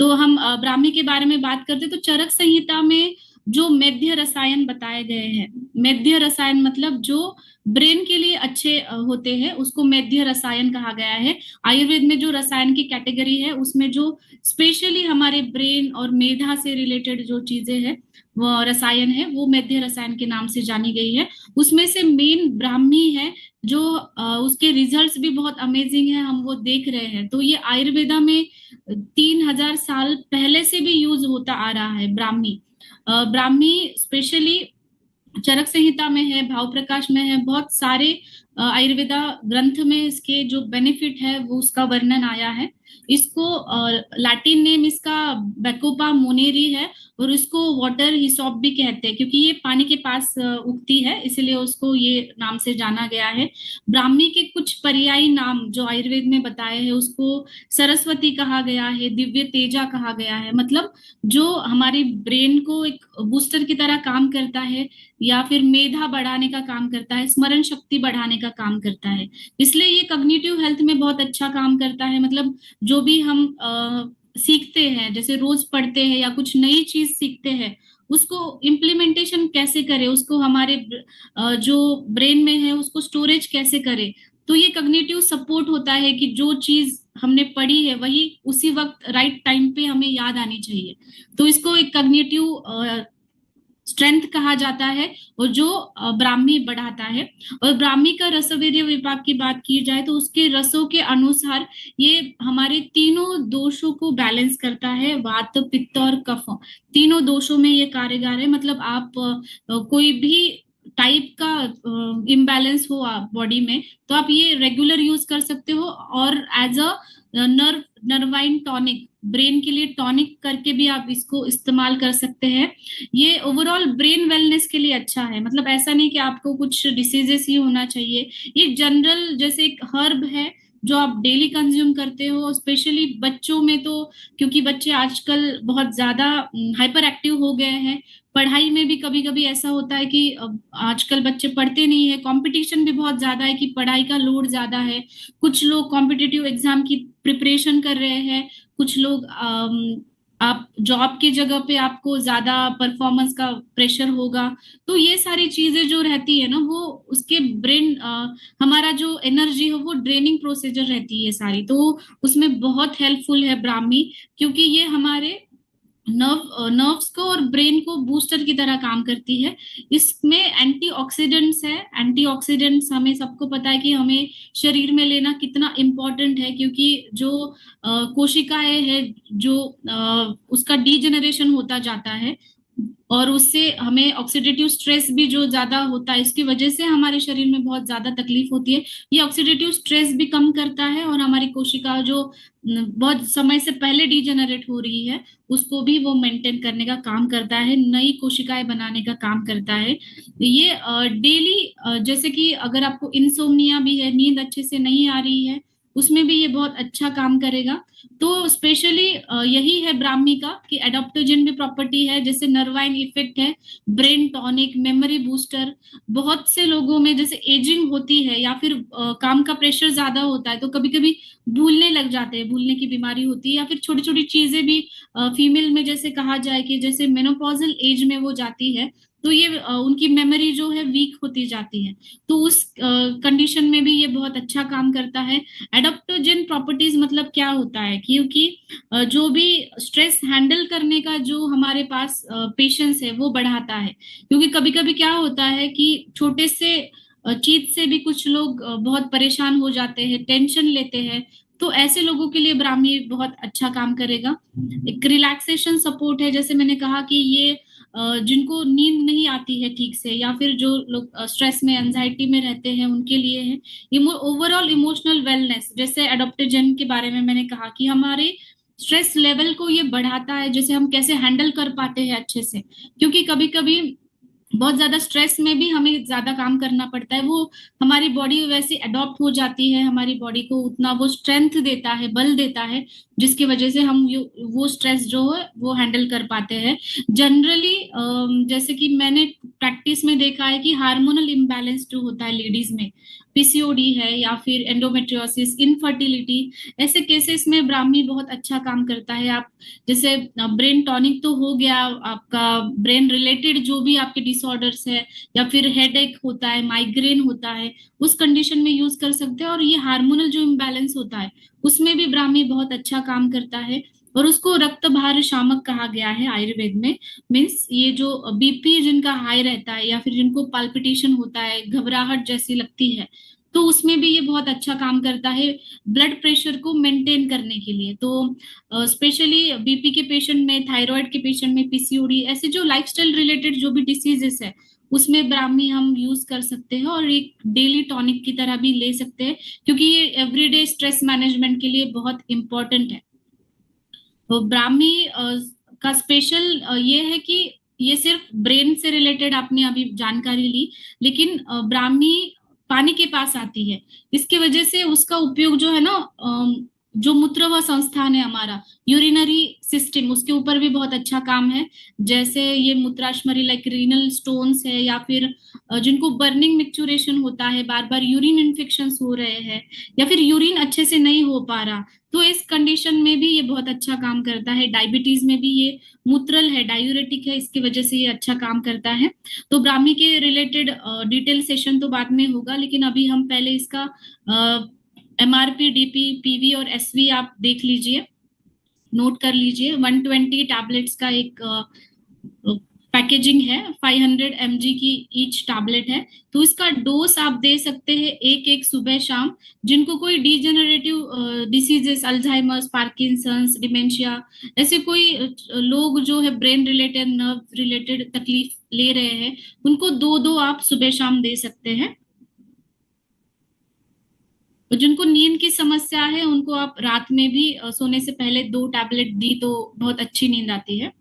तो हम ब्राह्मी के बारे में बात करते तो चरक संहिता में जो मेध्य रसायन बताए गए हैं, मेध्य रसायन मतलब जो ब्रेन के लिए अच्छे होते हैं, उसको मेध्य रसायन कहा गया है। आयुर्वेद में जो रसायन की कैटेगरी है उसमें जो स्पेशली हमारे ब्रेन और मेधा से रिलेटेड जो चीजें हैं वो रसायन है, वो मेध्य रसायन के नाम से जानी गई है। उसमें से मेन ब्राह्मी है, जो उसके रिजल्ट्स भी बहुत अमेजिंग है, हम वो देख रहे हैं। तो ये आयुर्वेदा में 3000 साल पहले से भी यूज होता आ रहा है ब्राह्मी। ब्राह्मी स्पेशली चरक संहिता में है, भाव प्रकाश में है, बहुत सारे आयुर्वेदा ग्रंथ में इसके जो बेनिफिट है वो उसका वर्णन आया है। इसको लैटिन नेम इसका बैकोपा मोनेरी है, और इसको वाटर हिसोप भी कहते हैं क्योंकि ये पानी के पास उगती है, इसलिए उसको ये नाम से जाना गया है। ब्राह्मी के कुछ पर्यायी नाम जो आयुर्वेद में बताए हैं, उसको सरस्वती कहा गया है, दिव्य तेजा कहा गया है, मतलब जो हमारी ब्रेन को एक बूस्टर की तरह काम करता है, या फिर मेधा बढ़ाने का काम करता है, स्मरण शक्ति बढ़ाने का काम करता है। इसलिए ये कॉग्निटिव हेल्थ में बहुत अच्छा काम करता है। मतलब जो भी हम सीखते हैं, जैसे रोज पढ़ते हैं या कुछ नई चीज सीखते हैं, उसको इम्प्लीमेंटेशन कैसे करें, उसको हमारे जो ब्रेन में है उसको स्टोरेज कैसे करें। तो ये कॉग्निटिव सपोर्ट होता है कि जो चीज हमने पढ़ी है वही उसी वक्त राइट टाइम पे हमें याद आनी चाहिए। तो इसको एक कॉग्निटिव स्ट्रेंथ कहा जाता है, और जो ब्राह्मी बढ़ाता है। और ब्राह्मी का रसवीर्य विभाग की बात की जाए तो उसके रसों के अनुसार ये हमारे तीनों दोषों को बैलेंस करता है, वात पित्त और कफ। तीनों दोषों में ये कारगर है। मतलब आप कोई भी टाइप का इम्बैलेंस हो आप बॉडी में, तो आप ये रेगुलर यूज कर सकते हो, और as a nervine tonic, brain के लिए टॉनिक करके भी आप इसको इस्तेमाल कर सकते हैं। ये ओवरऑल ब्रेन वेलनेस के लिए अच्छा है। मतलब ऐसा नहीं कि आपको कुछ डिसीजेस ही होना चाहिए, ये जनरल जैसे एक हर्ब है जो आप डेली कंज्यूम करते हो। स्पेशली बच्चों में तो, क्योंकि बच्चे आजकल बहुत ज्यादा हाइपर एक्टिव हो गए हैं, पढ़ाई में भी कभी कभी ऐसा होता है कि आजकल बच्चे पढ़ते नहीं है, कंपटीशन भी बहुत ज्यादा है कि पढ़ाई का लोड ज्यादा है। कुछ लोग कॉम्पिटिटिव एग्जाम की प्रिपरेशन कर रहे हैं, कुछ लोग आप जॉब की जगह पे आपको ज्यादा परफॉर्मेंस का प्रेशर होगा। तो ये सारी चीजें जो रहती है ना, वो उसके ब्रेन हमारा जो एनर्जी है वो ड्रेनिंग प्रोसीजर रहती है सारी, तो उसमें बहुत हेल्पफुल है ब्राह्मी। क्योंकि ये हमारे नर्व्स को और ब्रेन को बूस्टर की तरह काम करती है। इसमें एंटीऑक्सीडेंट्स है। एंटीऑक्सीडेंट्स हमें सबको पता है कि हमें शरीर में लेना कितना इम्पोर्टेंट है, क्योंकि जो कोशिकाएं है, जो उसका डीजेनरेशन होता जाता है, और उससे हमें ऑक्सीडेटिव स्ट्रेस भी जो ज्यादा होता है, इसकी वजह से हमारे शरीर में बहुत ज्यादा तकलीफ होती है। ये ऑक्सीडेटिव स्ट्रेस भी कम करता है, और हमारी कोशिका जो बहुत समय से पहले डीजेनरेट हो रही है उसको भी वो मेंटेन करने का काम करता है, नई कोशिकाएं बनाने का काम करता है। ये डेली जैसे कि अगर आपको इंसोम्निया भी है, नींद अच्छे से नहीं आ रही है, उसमें भी ये बहुत अच्छा काम करेगा। तो स्पेशली यही है ब्राह्मी का कि एडाप्टोजन भी प्रॉपर्टी है, जैसे नर्वाइन इफेक्ट है, ब्रेन टॉनिक, मेमोरी बूस्टर। बहुत से लोगों में जैसे एजिंग होती है या फिर काम का प्रेशर ज्यादा होता है, तो कभी कभी भूलने लग जाते हैं, भूलने की बीमारी होती है, या फिर छोटी छोटी चीजें भी फीमेल में जैसे कहा जाए कि जैसे मेनोपॉजल एज में वो जाती है, तो ये उनकी मेमोरी जो है वीक होती जाती है। तो उस कंडीशन में भी ये बहुत अच्छा काम करता है। एडाप्टोजन प्रॉपर्टीज मतलब क्या होता है, क्योंकि जो भी स्ट्रेस हैंडल करने का जो हमारे पास पेशेंस है वो बढ़ाता है। क्योंकि कभी कभी क्या होता है कि छोटे से चीज से भी कुछ लोग बहुत परेशान हो जाते हैं, टेंशन लेते हैं। तो ऐसे लोगों के लिए ब्राह्मी बहुत अच्छा काम करेगा। एक रिलैक्सेशन सपोर्ट है, जैसे मैंने कहा कि ये जिनको नींद नहीं आती है ठीक से, या फिर जो लोग स्ट्रेस में, एंजाइटी में रहते हैं, उनके लिए है। ओवरऑल इमोशनल वेलनेस, जैसे एडॉप्टोजन के बारे में मैंने कहा कि हमारे स्ट्रेस लेवल को ये बढ़ाता है, जैसे हम कैसे हैंडल कर पाते हैं अच्छे से। क्योंकि कभी कभी बहुत ज्यादा स्ट्रेस में भी हमें ज्यादा काम करना पड़ता है, वो हमारी बॉडी वैसे अडॉप्ट हो जाती है, हमारी बॉडी को उतना वो स्ट्रेंथ देता है, बल देता है, जिसकी वजह से हम वो स्ट्रेस जो है वो हैंडल कर पाते हैं। जनरली जैसे कि मैंने प्रैक्टिस में देखा है कि हार्मोनल इम्बैलेंस जो होता है लेडीज में, पीसीओडी है या फिर एंडोमेट्रियोसिस, इनफर्टिलिटी, ऐसे केसेस में ब्राह्मी बहुत अच्छा काम करता है। आप जैसे ब्रेन टॉनिक तो हो गया, आपका ब्रेन रिलेटेड जो भी आपके डिसऑर्डर्स है या फिर हेडेक होता है, माइग्रेन होता है, उस कंडीशन में यूज कर सकते हैं। और ये हार्मोनल जो इम्बैलेंस होता है उसमें भी ब्राह्मी बहुत अच्छा काम करता है। और उसको रक्त भार शामक कहा गया है आयुर्वेद में। मीन्स ये जो बीपी जिनका हाई रहता है या फिर जिनको पाल्पिटेशन होता है, घबराहट जैसी लगती है, तो उसमें भी ये बहुत अच्छा काम करता है ब्लड प्रेशर को मेंटेन करने के लिए। तो स्पेशली बीपी के पेशेंट में, थायराइड के पेशेंट में, पीसीओडी, ऐसे जो लाइफस्टाइल रिलेटेड जो भी डिसीजेस है उसमें ब्राह्मी हम यूज कर सकते हैं और एक डेली टॉनिक की तरह भी ले सकते हैं, क्योंकि ये एवरीडे स्ट्रेस मैनेजमेंट के लिए बहुत इंपॉर्टेंट है। तो ब्राह्मी का स्पेशल ये है कि ये सिर्फ ब्रेन से रिलेटेड आपने अभी जानकारी ली, लेकिन ब्राह्मी पानी के पास आती है। इसकी वजह से उसका उपयोग जो है ना, जो मूत्र व संस्थान है हमारा, यूरिनरी सिस्टम, उसके ऊपर भी बहुत अच्छा काम है। जैसे ये मूत्राशमरी लाइक रीनल स्टोन्स है या फिर जिनको बर्निंग मिक्चुरेशन होता है, बार बार यूरिन इन्फेक्शन हो रहे हैं या फिर यूरिन अच्छे से नहीं हो पा रहा, तो इस कंडीशन में भी ये बहुत अच्छा काम करता है। डायबिटीज में भी ये मूत्रल है, डायूरेटिक है, इसकी वजह से ये अच्छा काम करता है। तो ब्राह्मी के रिलेटेड डिटेल सेशन तो बाद में होगा, लेकिन अभी हम पहले इसका एमआरपी, डीपी, पीवी और एसवी आप देख लीजिए, नोट कर लीजिए। 120 टैबलेट्स का एक पैकेजिंग है, 500 mg की ईच टैबलेट है। तो इसका डोज आप दे सकते हैं एक एक सुबह शाम। जिनको कोई degenerative diseases, Alzheimer's, Parkinson's, dementia, ऐसे कोई लोग जो है ब्रेन रिलेटेड, नर्व रिलेटेड तकलीफ ले रहे हैं, उनको दो दो आप सुबह शाम दे सकते हैं। और जिनको नींद की समस्या है उनको आप रात में भी सोने से पहले 2 टैबलेट दी तो बहुत अच्छी नींद आती है।